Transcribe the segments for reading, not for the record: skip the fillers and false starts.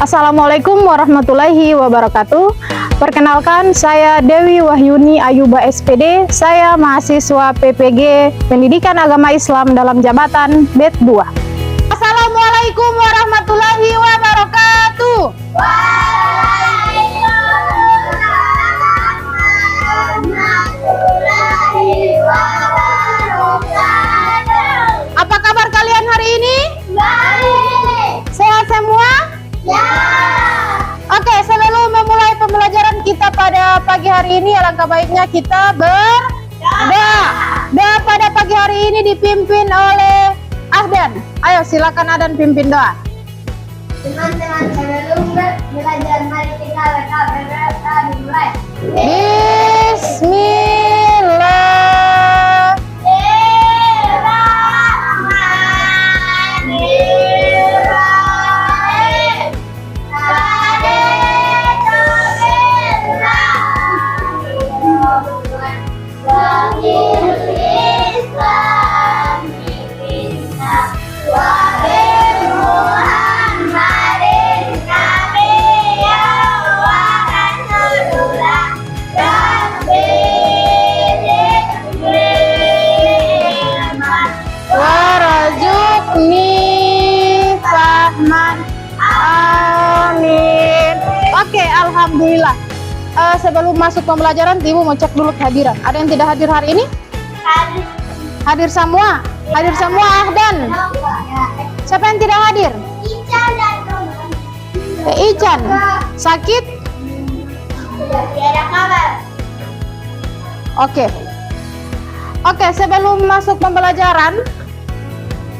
Assalamualaikum warahmatullahi wabarakatuh. Perkenalkan, saya Dewi Wahyuni Ayuba SPD. Saya mahasiswa PPG Pendidikan Agama Islam dalam jabatan BED 2. Assalamualaikum warahmatullahi wabarakatuh. Apa kabar kalian hari ini? Baik. Sehat semua? Ya. Oke, sebelum memulai pembelajaran kita pada pagi hari ini, alangkah baiknya kita berdoa. Doa pada pagi hari ini dipimpin oleh Ahdan. Ayo silakan Ahdan pimpin doa. Teman-teman sebelum belajar, mari kita berdoa dimulai. Bismillah. Alhamdulillah. Sebelum masuk pembelajaran, Ibu mau cek dulu kehadiran. Ada yang tidak hadir hari ini? Hadir. Hadir semua? Hadir semua, Ahdan? Siapa yang tidak hadir? Ican dan Ican. Sakit? Tiada kabar. Oke, sebelum masuk pembelajaran,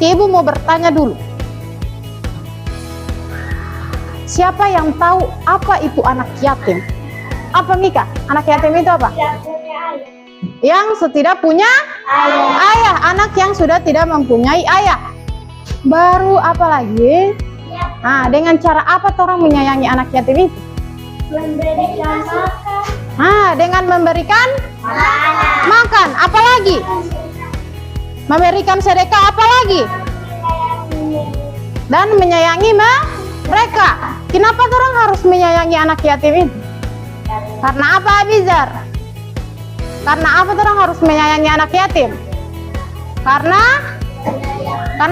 Ibu mau bertanya dulu. Siapa yang tahu apa itu anak yatim? Apa Mika? Anak yatim itu apa? Yang tidak punya ayah. Anak yang sudah tidak mempunyai ayah. Baru apa lagi? Nah, dengan cara apa orang menyayangi anak yatim itu? Memberikan makan. Dengan memberikan makan. Apa lagi? Memberikan sedekah. Apa lagi? Dan menyayangi mereka. Kenapa orang harus menyayangi anak yatim itu? Karena apa, Abizar? Karena apa orang harus menyayangi anak yatim? Karena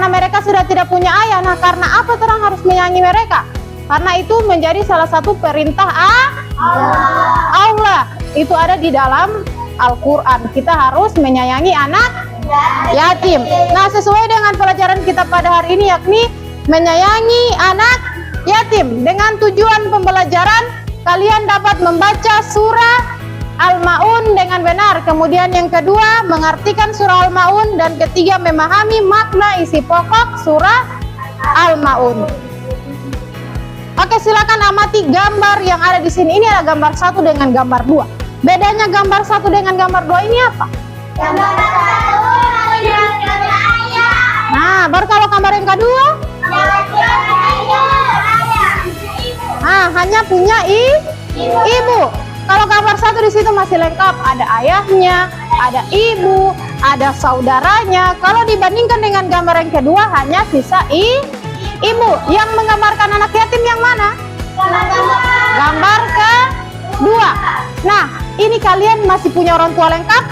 mereka sudah tidak punya ayah. Nah, karena apa orang harus menyayangi mereka? Karena itu menjadi salah satu perintah Allah. Itu ada di dalam Al-Quran. Kita harus menyayangi anak yatim. Nah, sesuai dengan pelajaran kita pada hari ini, yakni menyayangi anak yatim. Dengan tujuan pembelajaran, kalian dapat membaca surah Al-Ma'un dengan benar. Kemudian yang kedua, mengartikan surah Al-Ma'un. Dan ketiga, memahami makna isi pokok surah Al-Ma'un. Oke, silakan amati gambar yang ada di sini. Ini ada gambar 1 dengan gambar 2. Bedanya gambar 1 dengan gambar 2 ini apa? Gambar 1 ayah. Nah, baru kalau gambar yang kedua? Hanya punya ibu. Kalau gambar 1 di situ masih lengkap, ada ayahnya, ada ibu, ada saudaranya. Kalau dibandingkan dengan gambar yang kedua, hanya sisa ibu. Yang menggambarkan anak yatim yang mana? Gambar kedua. Nah, ini kalian masih punya orang tua lengkap?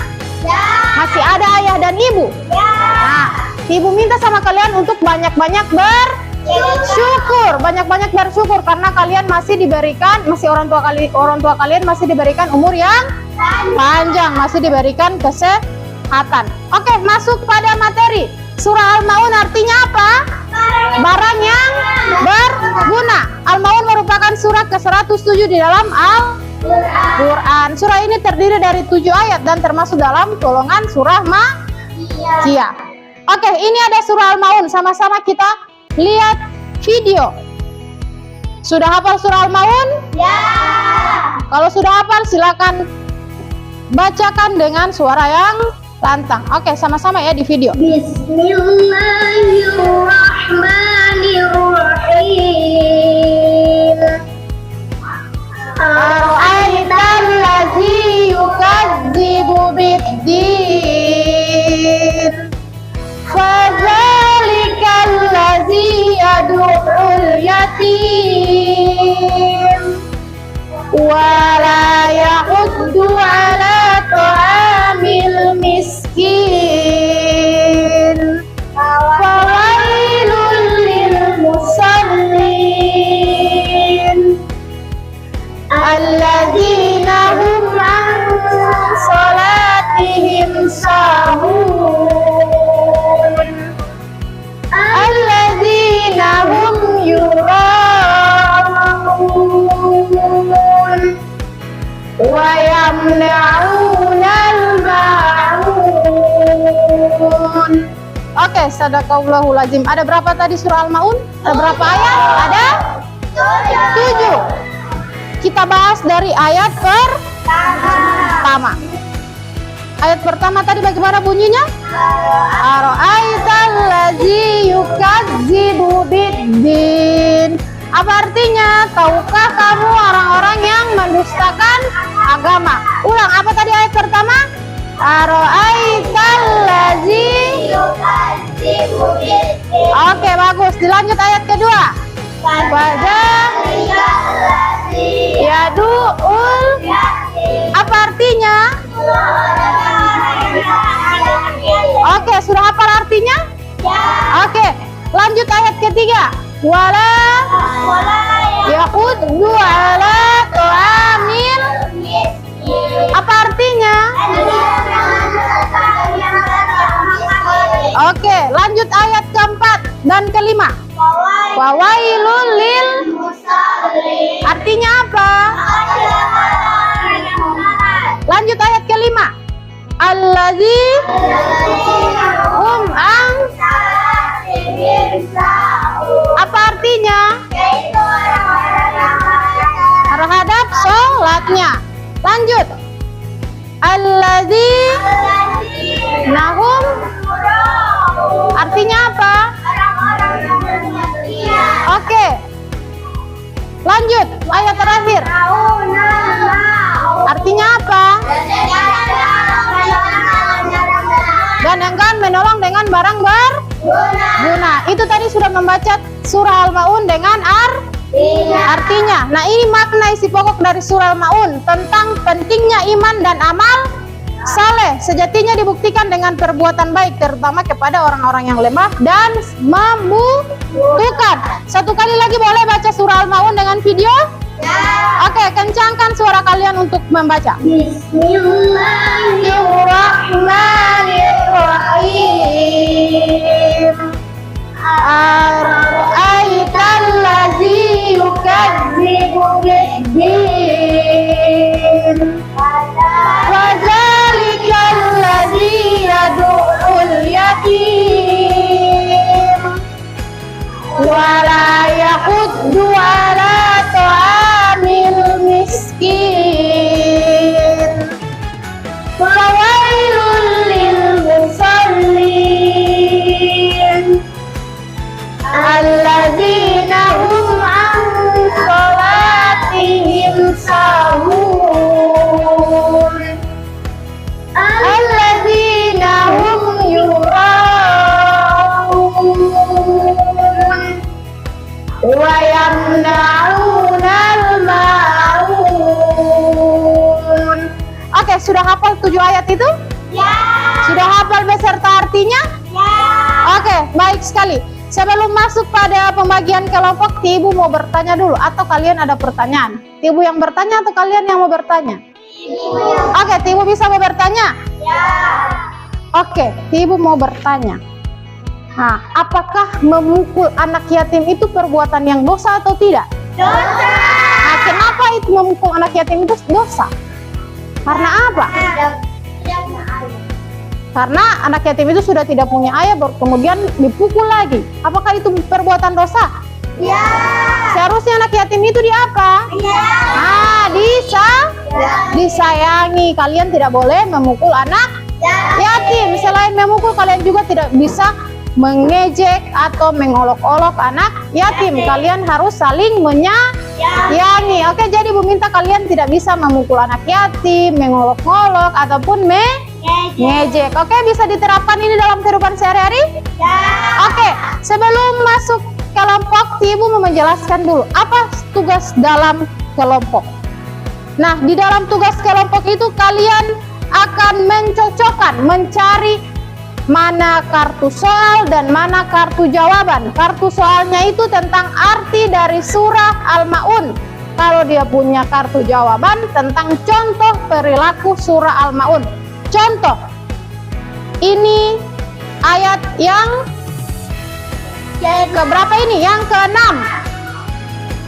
Masih ada ayah dan ibu? Nah, Ibu minta sama kalian untuk banyak-banyak bersyukur, banyak-banyak bersyukur karena kalian masih diberikan, orang tua kalian masih diberikan umur yang panjang, masih diberikan kesehatan. Oke, masuk pada materi. Surah Al-Ma'un artinya apa? Barang yang berguna. Al-Ma'un merupakan surah ke-107 di dalam Al-Quran. Surah ini terdiri dari 7 ayat dan termasuk dalam golongan surah Makkiyah. Oke, ini ada surah Al-Ma'un. Sama-sama kita lihat video. Sudah hafal surah Al-Ma'un? Ya. Kalau sudah hafal, silakan bacakan dengan suara yang lantang. Oke, sama-sama ya di video. Bismillahirrahmanirrahim. Ara'aital ladzi yukadzibu bid-din. Fadzalikal ladzi yad'ul yatim Oke, sadaqallahul azim. Ada berapa tadi surah Al-Maun? Ada berapa ayat? Ada 7. Kita bahas dari ayat pertama. Ayat pertama tadi bagaimana bunyinya? Ara'aital ladzi yukadzibu biddin. Apa artinya? Tahukah kamu orang-orang yang mendustakan agama? Ulang, apa tadi ayat pertama? Ara'aital ladzi yukadzibu biddin. Oke, bagus. Dilanjut ayat kedua. Pada yadu'ul. Apa artinya? Oke, sudah hafal artinya? Oke, lanjut ayat ketiga. Wala yaquddu ala ta'amil. Apa artinya? Oke, lanjut ayat keempat dan kelima. Wawailul lil. Artinya apa? Lanjut ayat kelima. Alladzi hum ang. Apa artinya? Terhadap sholatnya. Lanjut. Alladzi nahum. Artinya apa? Oke. Lanjut ayat terakhir. Artinya apa? Dan enggan menolong dengan barang berguna. Itu tadi sudah membaca surah Al-Maun dengan artinya. Nah, ini makna isi pokok dari surah Al-Maun tentang pentingnya iman dan amal saleh. Sejatinya dibuktikan dengan perbuatan baik, terutama kepada orang-orang yang lemah dan membutuhkan. Satu kali lagi boleh baca surah Al-Maun dengan video? Oke, kencangkan suara kalian untuk membaca. Bismillahirrahmanirrahim. Ara'aital ladzi yukadzibu biddin. Wadzalikal ladzi yad'ul yatim. Wala yahuddu ala ta'amil miskin. Fawailul lil musallin. Alladzina hum an salatihim sahun. Alladzina hum yura'un wa yamna'unal ma'un. Oke, sudah hafal 7 ayat itu? Ya. Sudah hafal beserta artinya? Ya. Oke, baik sekali. Sebelum masuk pada pembagian kelompok, Ibu mau bertanya dulu atau kalian ada pertanyaan? Ibu yang bertanya atau kalian yang mau bertanya? Oke, Ibu bisa mau bertanya? Ya. Oke, Ibu mau bertanya. Nah, apakah memukul anak yatim itu perbuatan yang dosa atau tidak? Dosa. Nah, kenapa itu memukul anak yatim itu dosa? Karena apa? Karena anak yatim itu sudah tidak punya ayah, kemudian dipukul lagi. Apakah itu perbuatan dosa? Ya. Seharusnya anak yatim itu di apa? Ya. Disayangi. Kalian tidak boleh memukul anak yatim. Selain memukul, kalian juga tidak bisa mengejek atau mengolok-olok anak yatim. Kalian harus saling menyayangi. Oke, jadi Ibu minta kalian tidak bisa memukul anak yatim, mengolok-olok ataupun ngejek. Oke, bisa diterapkan ini dalam kehidupan sehari-hari? Ya. Oke, sebelum masuk kelompok, Ibu mau menjelaskan dulu apa tugas dalam kelompok. Nah, di dalam tugas kelompok itu kalian akan mencocokkan, mencari mana kartu soal dan mana kartu jawaban. Kartu soalnya itu tentang arti dari surah Al-Maun. Kalau dia punya kartu jawaban tentang contoh perilaku surah Al-Maun. Contoh, ini ayat yang keberapa ini? Yang ke-6.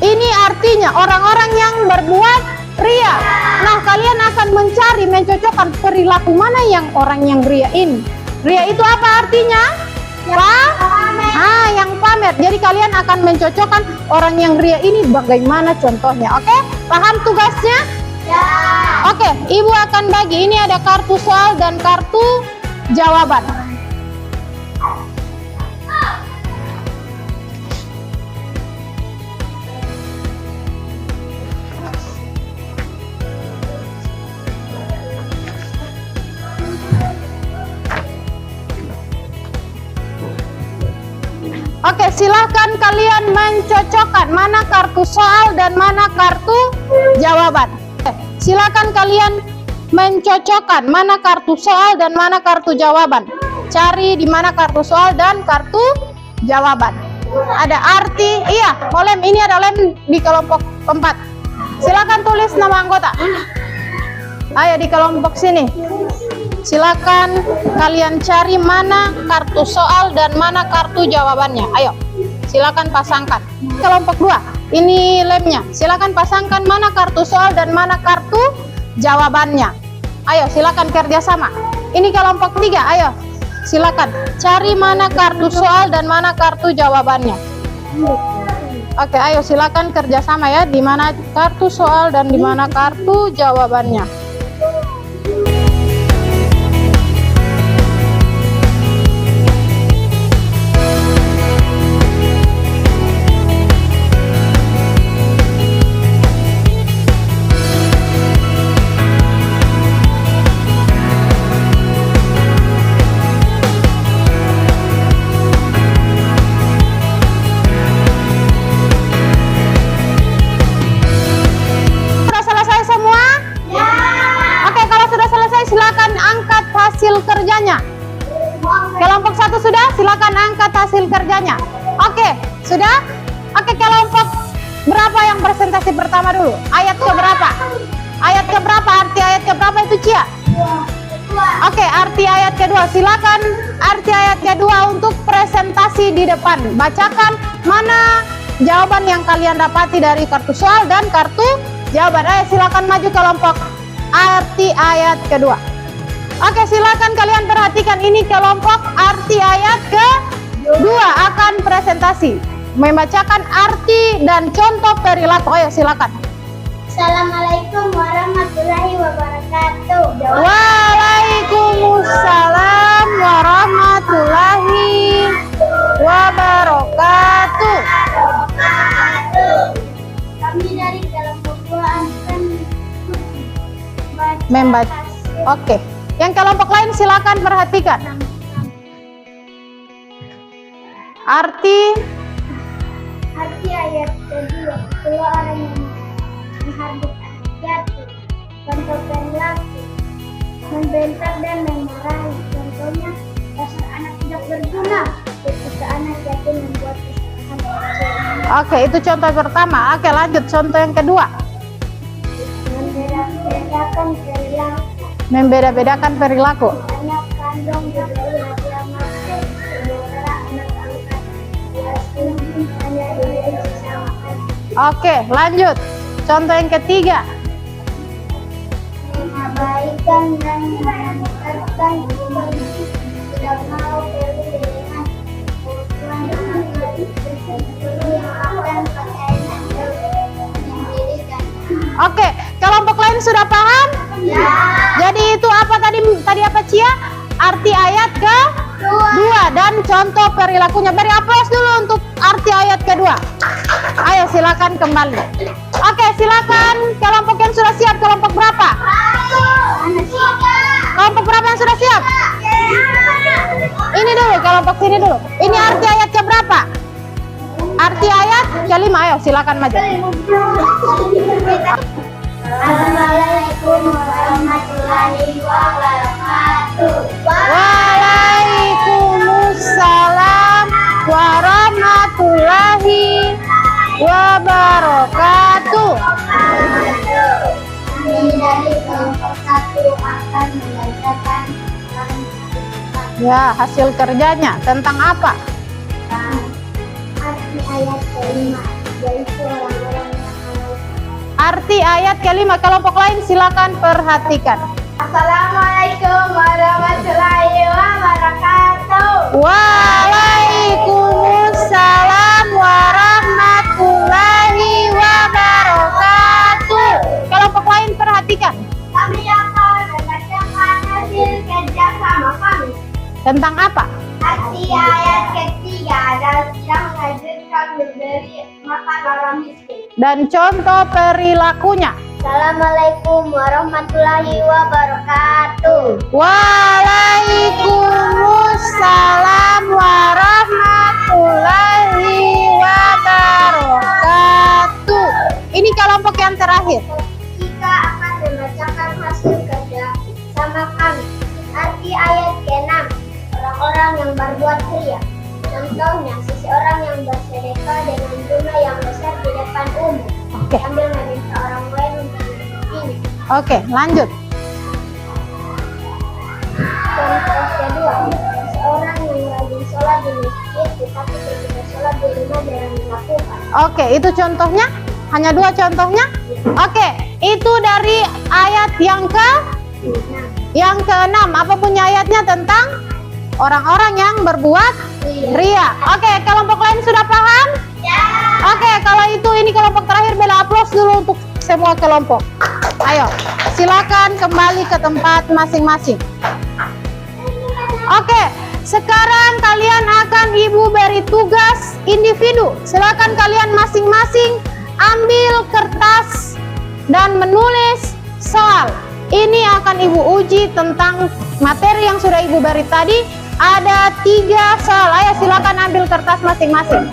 Ini artinya orang-orang yang berbuat ria. Nah, kalian akan mencari, mencocokkan perilaku mana yang orang yang ria ini. Ria itu apa artinya? Yang pamer. Jadi kalian akan mencocokkan orang yang ria ini bagaimana contohnya. Oke? Paham tugasnya? Ya. Oke, Ibu akan bagi. Ini ada kartu soal dan kartu jawaban. Oke, silahkan kalian mencocokkan mana kartu soal dan mana kartu jawaban. Silakan kalian mencocokkan mana kartu soal dan mana kartu jawaban. Cari di mana kartu soal dan kartu jawaban. Ada arti, iya, lem ini ada lem di kelompok 4. Silakan tulis nama anggota. Ayo di kelompok sini. Silakan kalian cari mana kartu soal dan mana kartu jawabannya. Ayo, silakan pasangkan. Kelompok 2, ini lemnya. Silakan pasangkan mana kartu soal dan mana kartu jawabannya. Ayo, silakan kerjasama. Ini kelompok 3, ayo. Silakan cari mana kartu soal dan mana kartu jawabannya. Oke, ayo silakan kerjasama ya. Di mana kartu soal dan di mana kartu jawabannya. Silakan angkat hasil kerjanya. Kelompok 1 sudah, silakan angkat hasil kerjanya. Oke, sudah? Oke, kelompok berapa yang presentasi pertama dulu? Ayat ke berapa? Ayat ke berapa? Arti ayat ke berapa itu, Cia? Oke, arti ayat kedua. Silakan arti ayat kedua untuk presentasi di depan. Bacakan mana jawaban yang kalian dapati dari kartu soal dan kartu jawaban. Ayo silakan maju kelompok arti ayat kedua. Oke, silakan kalian perhatikan ini kelompok arti ayat kedua akan presentasi membacakan arti dan contoh perilaku. Ayo silakan. Assalamualaikum warahmatullahi wabarakatuh. Waalaikumsalam warahmatullahi wabarakatuh. Kami dari kelompok 2 akan Membaca. Oke. Yang kelompok lain silakan perhatikan. Arti ayat kedua. Kedua orang yang menghardik anak jatuh. Contoh perilaku. Membentak dan memarahi. Contohnya dasar anak tidak berguna. Ketika anak jatuh membuat kesalahan kecil. Oke, itu contoh pertama. Oke, lanjut contoh yang kedua. Membeda-bedakan perilaku. Membeda-bedakan perilaku. Anak kandung diberi hadiah makan. Saudara anak angkat. Selesai hanya diberi sesama. Oke, lanjut. Contoh yang ketiga. Mengabaikan dan menempatkan tidak mau beli dengan kebutuhan anak yang akan pakaian mendirikan. Oke, kelompok lain sudah paham? Ya. Jadi itu apa tadi apa, Cia? Arti ayat kedua dan contoh perilakunya. Beri aplaus dulu untuk arti ayat kedua. Ayo silakan kembali. Oke, silakan kelompok yang sudah siap. Kelompok berapa? Kelompok berapa yang sudah siap? Ini dulu, kelompok sini dulu. Ini arti ayat ke berapa? Arti ayat kelima. Ayo silakan maju. Assalamualaikum warahmatullahi wabarakatuh. Waalaikumsalam warahmatullahi wabarakatuh. Kami dari kelompok 1 akan membacakan Ya, hasil kerjanya tentang apa? arti ayat kelima, yaitu orang-orang yang Arti ayat kelima. Kelompok lain silakan perhatikan. Assalamualaikum warahmatullahi wabarakatuh. Waalaikumsalam Tentang apa? Arti ayat ketiga adalah tidak mengajurkan memberi makan orang miskin. Dan contoh perilakunya. Assalamualaikum warahmatullahi wabarakatuh. Waalaikumsalam warahmatullahi wabarakatuh. Ini kelompok yang terakhir. Jika akan membacakan hasil kerja sama kami. Arti ayat ke-6, orang-orang yang berbuat ria. Contohnya, seseorang yang bersedekah dengan jumlah yang besar di depan umum. Oke. Sambil meminta orang lain untuk mengikutinya. Oke, lanjut. Contoh kedua, seorang yang rajin sholat di masjid tetapi ketika sholat di rumah jarang dilakukan. Oke, itu contohnya? Hanya 2 contohnya? Oke, itu dari ayat yang ke-6. Apa bunyi ayatnya? Tentang orang-orang yang berbuat ria. Oke, kelompok lain sudah paham? Ya. Oke, kalau itu ini kelompok terakhir, bela aplaus dulu untuk semua kelompok. Ayo, silakan kembali ke tempat masing-masing. Oke, sekarang kalian akan ibu beri tugas individu. Silakan kalian masing-masing ambil kertas dan menulis soal. Ini akan ibu uji tentang materi yang sudah ibu beri tadi. Ada 3 soal. Ayo silakan ambil kertas masing-masing.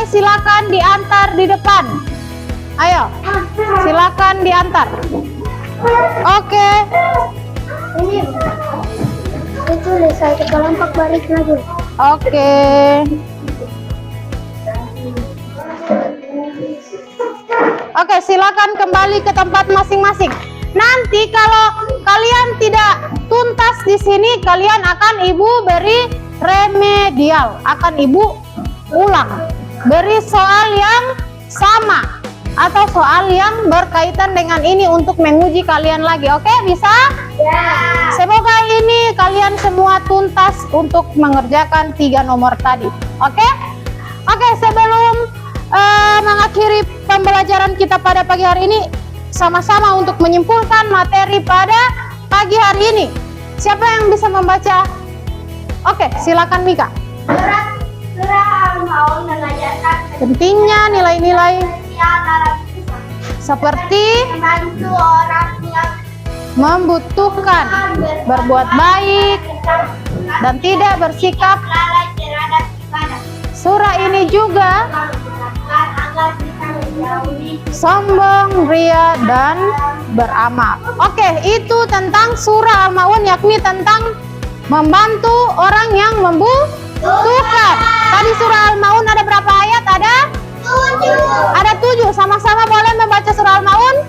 Silakan diantar di depan. Ayo, silakan diantar. Oke. Ini itu selesai ke kelompok balik lagi. Oke. Oke, silakan kembali ke tempat masing-masing. Nanti kalau kalian tidak tuntas di sini, kalian akan ibu beri remedial. Akan ibu ulang. Beri soal yang sama atau soal yang berkaitan dengan ini untuk menguji kalian lagi. Oke, bisa? Ya. Semoga ini kalian semua tuntas untuk mengerjakan 3 nomor tadi. Oke? Oke, sebelum mengakhiri pembelajaran kita pada pagi hari ini, sama-sama untuk menyimpulkan materi pada pagi hari ini. Siapa yang bisa membaca? Oke, silakan Mika. Surah Al-Maun mengajarkan Pentingnya nilai-nilai dalam Islam. seperti Membantu orang yang membutuhkan, berbuat baik, dan tidak bersikap lalai terhadap ibadah. Surah ini juga Agar kita menjauhi sombong, ria, dan beramal. Oke, itu tentang surah Al-Maun, yakni tentang membantu orang yang membutuhkan. Tadi surah Al-Maun ada berapa ayat? Ada 7. Sama-sama boleh membaca surah Al-Maun?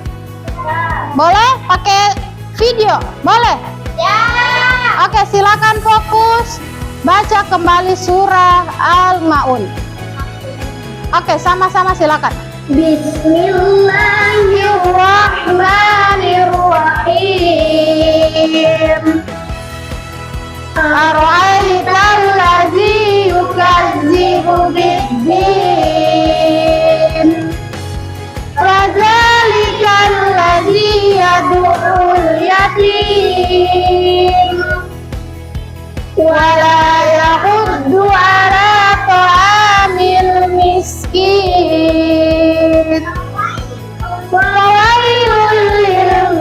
Boleh? Pakai video? Boleh? Ya. Oke, silakan fokus. Baca kembali surah Al-Maun. Oke, sama-sama silakan. Bismillahirrahmanirrahim. Ara'aital ladzi yukazzibu biddin. Fadzalikal ladzi yad'ul yatim. Wala yahuddu ala ta'amil miskin. Fawailul lil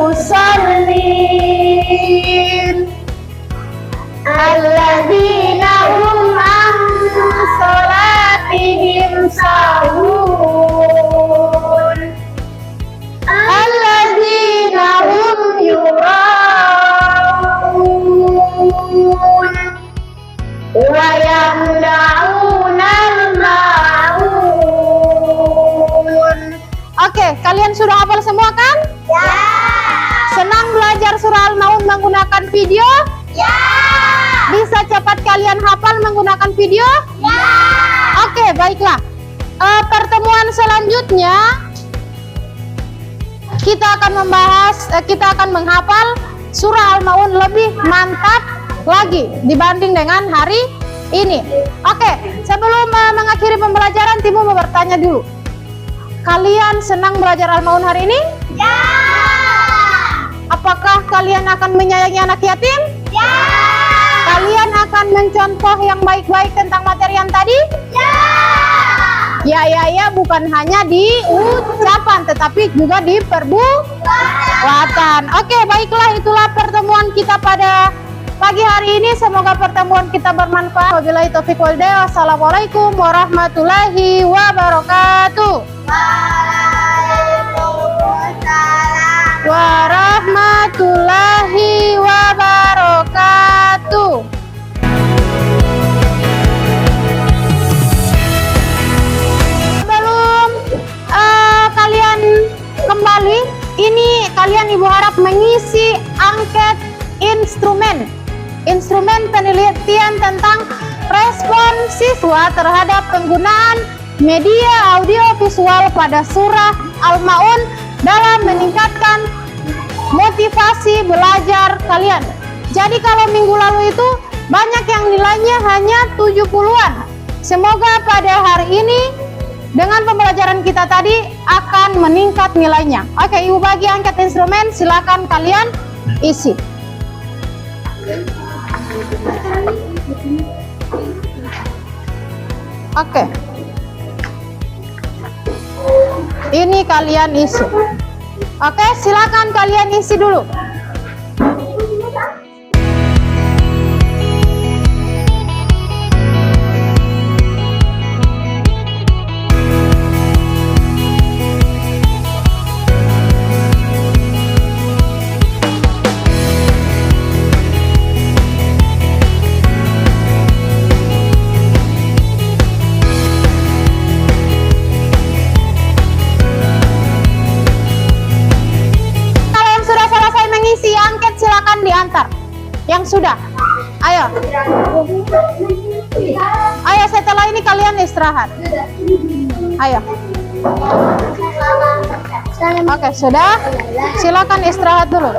belajar surah Al-Maun menggunakan video? Ya. Bisa cepat kalian hafal menggunakan video? Ya. Oke, baiklah. Pertemuan selanjutnya kita akan menghafal surah Al-Maun lebih mantap lagi dibanding dengan hari ini. Oke, sebelum mengakhiri pembelajaran, Timu mau bertanya dulu. Kalian senang belajar Al-Maun hari ini? Ya. Apakah kalian akan menyayangi anak yatim? Ya. Kalian akan mencontoh yang baik-baik tentang materi yang tadi? Ya. Ya, bukan hanya di ucapan, tetapi juga di perbuatan. Oke, baiklah, itulah pertemuan kita pada pagi hari ini. Semoga pertemuan kita bermanfaat. Wabillahi taufiq wal hidayah. Wassalamualaikum warahmatullahi wabarakatuh. Waalaikumsalam Warahmatullahi wabarakatuh. Sebelum kalian kembali, ini kalian Ibu harap mengisi angket instrumen penelitian tentang respon siswa terhadap penggunaan media audio visual pada surah Al-Maun dalam meningkatkan motivasi belajar kalian. Jadi kalau minggu lalu itu banyak yang nilainya hanya 70-an. Semoga pada hari ini dengan pembelajaran kita tadi akan meningkat nilainya. Oke, Ibu bagi angkat instrumen, silakan kalian isi. Oke. Ini kalian isi. Oke, silakan kalian isi dulu. Silakan diantar yang sudah. Ayo setelah ini kalian istirahat. Ayo. Oke, sudah, silakan istirahat dulu.